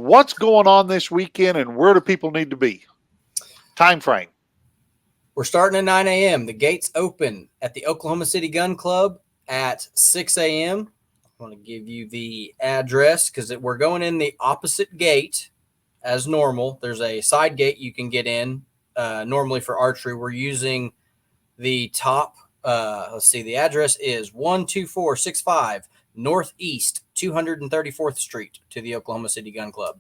What's going on this weekend, and where do people need to be? Time frame. We're starting at 9 a.m. The gates open at the Oklahoma City Gun Club at 6 a.m. I want to give you the address because we're going in the opposite gate as normal. There's a side gate you can get in normally for archery. We're using the top. Let's see. The address is 12465 Northeast 234th Street to the Oklahoma City Gun Club.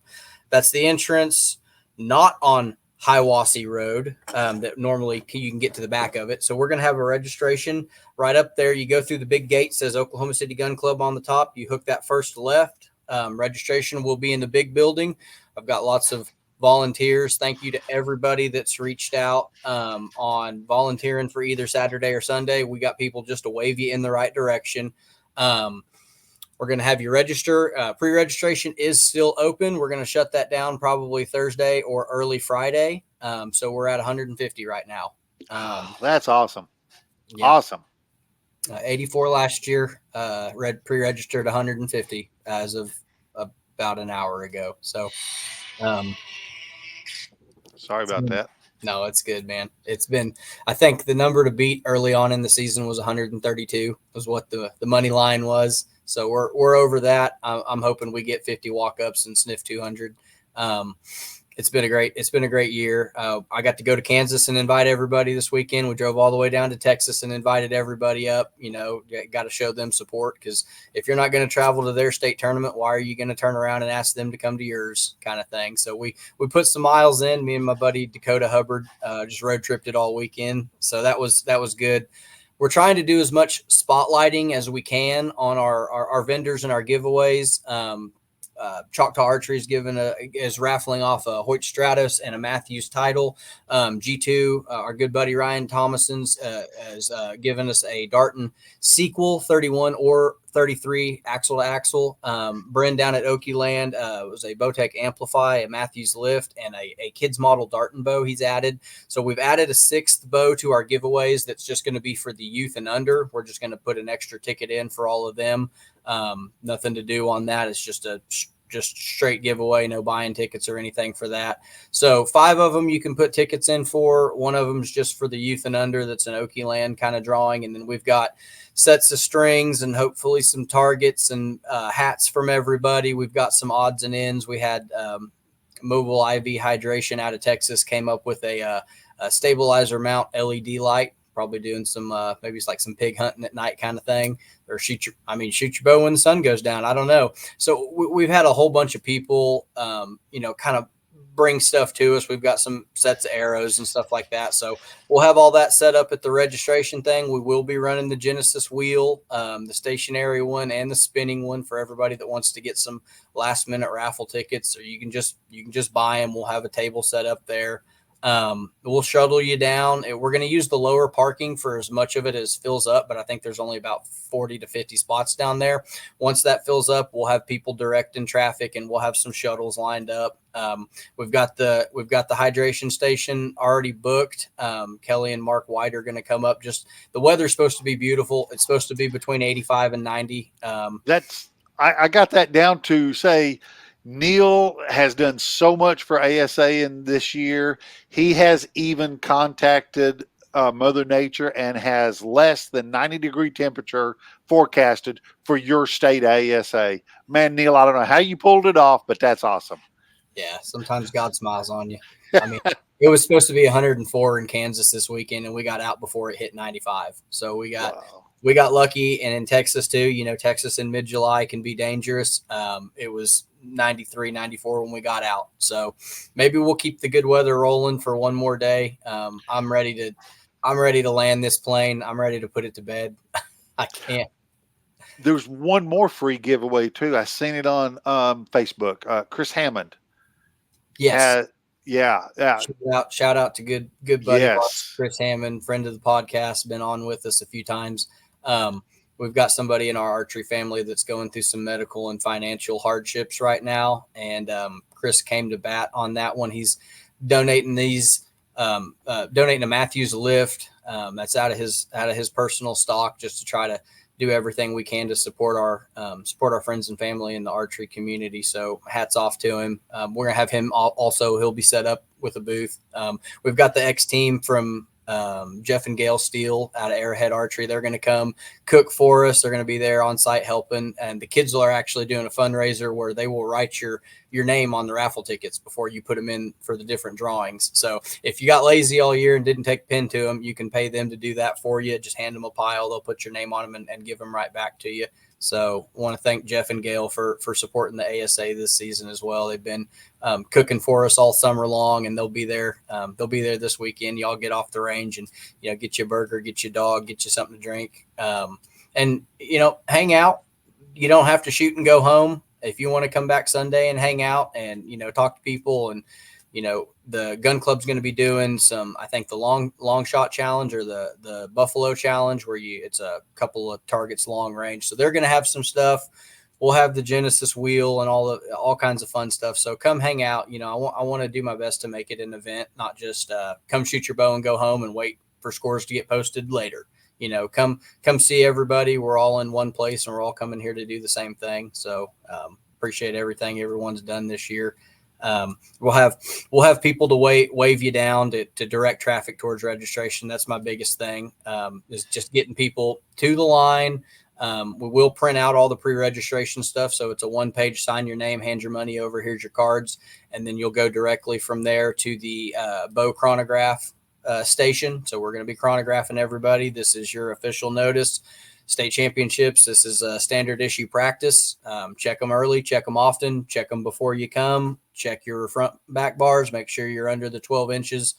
That's the entrance, not on Hiwassee Road that normally you can get to the back of it. So we're going to have a registration right up there. You go through the big gate, says Oklahoma City Gun Club on the top. You hook that first left. Registration will be in the big building. I've got lots of volunteers. Thank you to everybody that's reached out on volunteering for either Saturday or Sunday. We got people just to wave you in the right direction. We're going to have you register. Pre-registration is still open. We're going to shut that down probably Thursday or early Friday. So we're at 150 right now. That's awesome. Yeah. Awesome. 84 last year, pre-registered 150 as of about an hour ago. So sorry about that. No, it's good, man. It's been, I think the number to beat early on in the season was 132 was what the money line was. So we're over that. I'm hoping we get 50 walk-ups and sniff 200. It's been a great year. I got to go to Kansas and invite everybody this weekend. We drove all the way down to Texas and invited everybody up. You know, got to show them support because if you're not going to travel to their state tournament, why are you going to turn around and ask them to come to yours kind of thing? So we put some miles in. Me and my buddy Dakota Hubbard just road tripped it all weekend. So that was good. We're trying to do as much spotlighting as we can on our vendors and our giveaways. Choctaw Archery is raffling off a Hoyt Stratos and a Matthews title. G2, our good buddy Ryan Thomason's has given us a Darton sequel 31 or 33 axle to axle. Bryn down at Okie Land was a Bowtech Amplify, a Matthews lift, and a kids model Darton bow he's added. So we've added a sixth bow to our giveaways that's just going to be for the youth and under. We're just going to put an extra ticket in for all of them. Nothing to do on that. It's just just straight giveaway, no buying tickets or anything for that. So 5 of them you can put tickets in for. One of them is just for the youth and under. That's an Okie Land kind of drawing. And then we've got sets of strings and hopefully some targets and hats from everybody. We've got some odds and ends. We had Mobile IV Hydration out of Texas came up with a stabilizer mount LED light. Probably doing some maybe it's like some pig hunting at night kind of thing, or shoot your bow when the sun goes down. I don't know. So we've had a whole bunch of people, kind of bring stuff to us. We've got some sets of arrows and stuff like that. So we'll have all that set up at the registration thing. We will be running the Genesis wheel, the stationary one and the spinning one for everybody that wants to get some last minute raffle tickets, or you can just buy them. We'll have a table set up there. We'll shuttle you down. We're going to use the lower parking for as much of it as fills up, but I think there's only about 40 to 50 spots down there. Once that fills up, we'll have people directing traffic and we'll have some shuttles lined up. We've got the hydration station already booked. Kelly and Mark White are going to come up. Just the weather's supposed to be beautiful. It's supposed to be between 85 and 90. I got that down to say, Neil has done so much for ASA in this year. He has even contacted Mother Nature and has less than 90-degree temperature forecasted for your state ASA. Man, Neil, I don't know how you pulled it off, but that's awesome. Yeah, sometimes God smiles on you. I mean, it was supposed to be 104 in Kansas this weekend, and we got out before it hit 95. So we got lucky, and in Texas too. You know, Texas in mid-July can be dangerous. It was 93, 94 when we got out. So maybe we'll keep the good weather rolling for one more day. I'm ready to land this plane. I'm ready to put it to bed. I can't. There's one more free giveaway too. I seen it on Facebook. Chris Hammond. Yes. Yeah. Shout out to good buddy yes. Chris Hammond, friend of the podcast, been on with us a few times. We've got somebody in our archery family that's going through some medical and financial hardships right now. And Chris came to bat on that one. He's donating donating a Matthews lift. That's out of his personal stock just to try to do everything we can to support our friends and family in the archery community. So hats off to him. We're gonna have him also. He'll be set up with a booth. We've got the X team from Jeff and Gail Steele out of Arrowhead Archery. They're going to come cook for us. They're going to be there on site helping. And the kids are actually doing a fundraiser where they will write your name on the raffle tickets before you put them in for the different drawings. So if you got lazy all year and didn't take a pen to them, you can pay them to do that for you. Just hand them a pile. They'll put your name on them and give them right back to you. So I want to thank Jeff and Gail for supporting the ASA this season as well. They've been cooking for us all summer long, and they'll be there. They'll be there this weekend. Y'all get off the range and, get you a burger, get you a dog, get you something to drink. And, hang out. You don't have to shoot and go home. If you want to come back Sunday and hang out and, talk to people and, the gun club's going to be doing some, I think the long shot challenge or the Buffalo challenge where it's a couple of targets long range. So they're going to have some stuff. We'll have the Genesis wheel and all kinds of fun stuff. So come hang out. I want to do my best to make it an event, not just come shoot your bow and go home and wait for scores to get posted later. Come see everybody. We're all in one place and we're all coming here to do the same thing. So appreciate everything everyone's done this year. We'll have people to wave you down to direct traffic towards registration. That's my biggest thing, is just getting people to the line. We will print out all the pre-registration stuff. So it's a 1-page, sign your name, hand your money over, here's your cards. And then you'll go directly from there to the bow chronograph station. So we're going to be chronographing everybody. This is your official notice. State championships. This is a standard issue practice. Check them early, check them often, check them before you come, check your front back bars, make sure you're under the 12 inches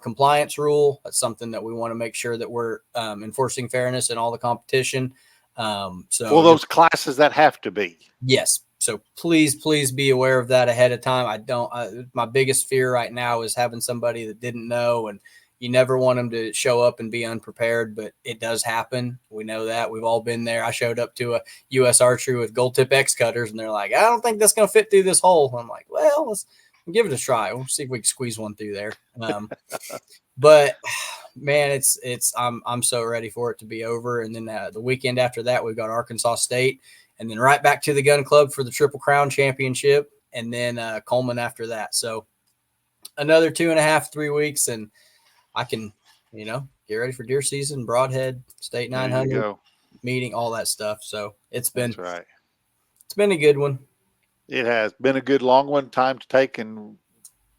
compliance rule. That's something that we want to make sure that we're enforcing fairness in all the competition. So for those classes that have to be. Yes. So please be aware of that ahead of time. My biggest fear right now is having somebody that didn't know, and you never want them to show up and be unprepared, but it does happen. We know that. We've all been there. I showed up to a U.S. archery with gold tip X cutters, and they're like, I don't think that's going to fit through this hole. I'm like, well, let's give it a try. We'll see if we can squeeze one through there. But man, I'm so ready for it to be over. And then the weekend after that, we've got Arkansas State, and then right back to the gun club for the Triple Crown Championship, and then Coleman after that. So another 2.5, 3 weeks, and I can, get ready for deer season, broadhead, state 900 meeting, all that stuff. So it's been a good one. It has been a good long one. Time to take and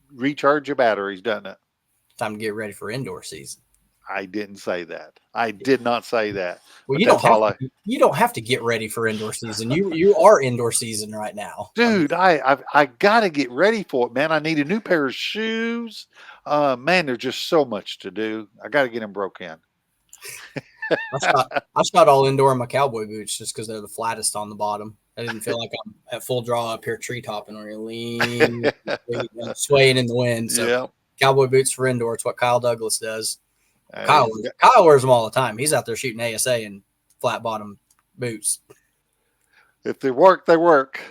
recharge your batteries, doesn't it? Time to get ready for indoor season. I didn't say that. I did not say that. Well, you don't have to get ready for indoor season. You are indoor season right now, dude. I got to get ready for it, man. I need a new pair of shoes. Man, there's just so much to do. I got to get them broke in. I shot all indoor in my cowboy boots just because they're the flattest on the bottom. I didn't feel like I'm at full draw up here tree topping or lean, swaying in the wind. So cowboy boots for indoor. It's what Kyle Douglas does. Kyle wears them all the time. He's out there shooting ASA in flat bottom boots. If they work, they work.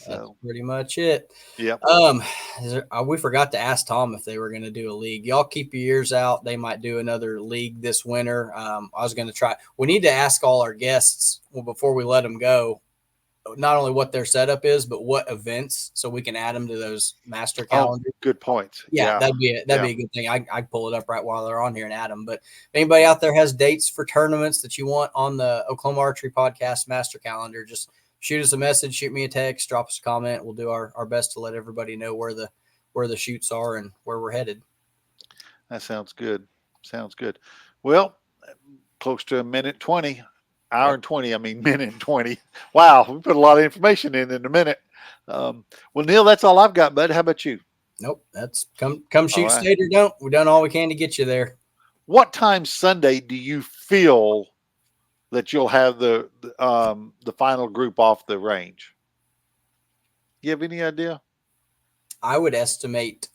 That's pretty much it. Yep. We forgot to ask Tom if they were going to do a league. Y'all keep your ears out. They might do another league this winter. I was going to try. We need to ask all our guests before we let them go, not only what their setup is, but what events, so we can add them to those master calendars. Good point. Yeah, that'd be a good thing. I pull it up right while they're on here and add them. But if anybody out there has dates for tournaments that you want on the Oklahoma Archery Podcast master calendar, just shoot us a message, shoot me a text, drop us a comment. We'll do our best to let everybody know where the shoots are and where we're headed. That sounds good. Well, close to a minute 20. Hour and 20, minute and 20. Wow, we put a lot of information in a minute. Well, Neil, that's all I've got, bud. How about you? Nope, that's come shoot right. State or don't. We've done all we can to get you there. What time Sunday do you feel that you'll have the final group off the range? You have any idea? I would estimate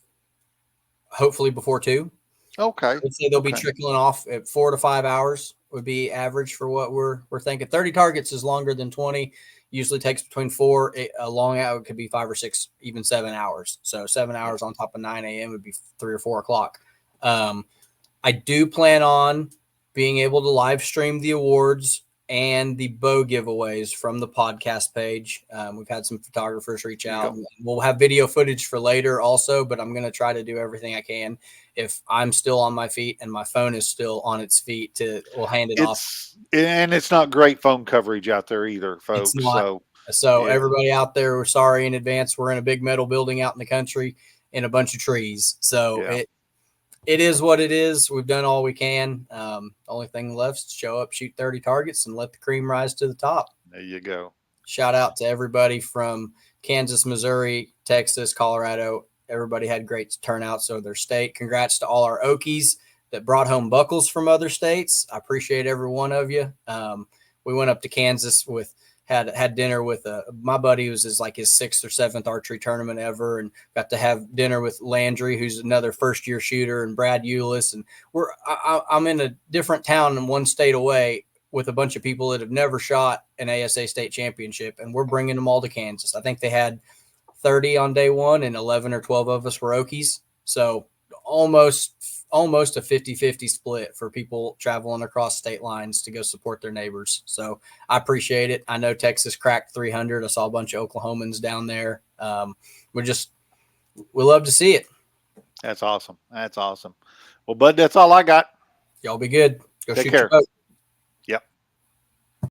hopefully before 2. Okay. I'd say they'll be trickling off at 4 to 5 hours would be average for what we're thinking. 30 targets is longer than 20. Usually takes between 4. A long hour could be 5 or 6, even 7 hours. So 7 hours on top of 9 a.m. would be 3 or 4 o'clock. I do plan on being able to live stream the awards and the bow giveaways from the podcast page. We've had some photographers reach out. We'll have video footage for later also, but I'm going to try to do everything I can. If I'm still on my feet and my phone is still on its feet, we'll hand it off. It's not great phone coverage out there either, It's folks. not. So everybody out there, we're sorry in advance. We're in a big metal building out in the country in a bunch of trees. So it is what it is. We've done all we can. The only thing left is to show up, shoot 30 targets, and let the cream rise to the top. There you go. Shout out to everybody from Kansas, Missouri, Texas, Colorado. Everybody had great turnouts of their state. Congrats to all our Okies that brought home buckles from other states. I appreciate every one of you. We went up to Kansas had dinner with my buddy who's his 6th or 7th archery tournament ever, and got to have dinner with Landry, who's another first-year shooter, and Brad Eulis. And I'm in a different town and one state away with a bunch of people that have never shot an ASA state championship, and we're bringing them all to Kansas. I think they had 30 on day one, and 11 or 12 of us were Okies. So almost a 50-50 split for people traveling across state lines to go support their neighbors. So I appreciate it. I know Texas cracked 300. I saw a bunch of Oklahomans down there. We love to see it. That's awesome. Well, bud, that's all I got. Y'all be good. Go Take shoot care. your boat.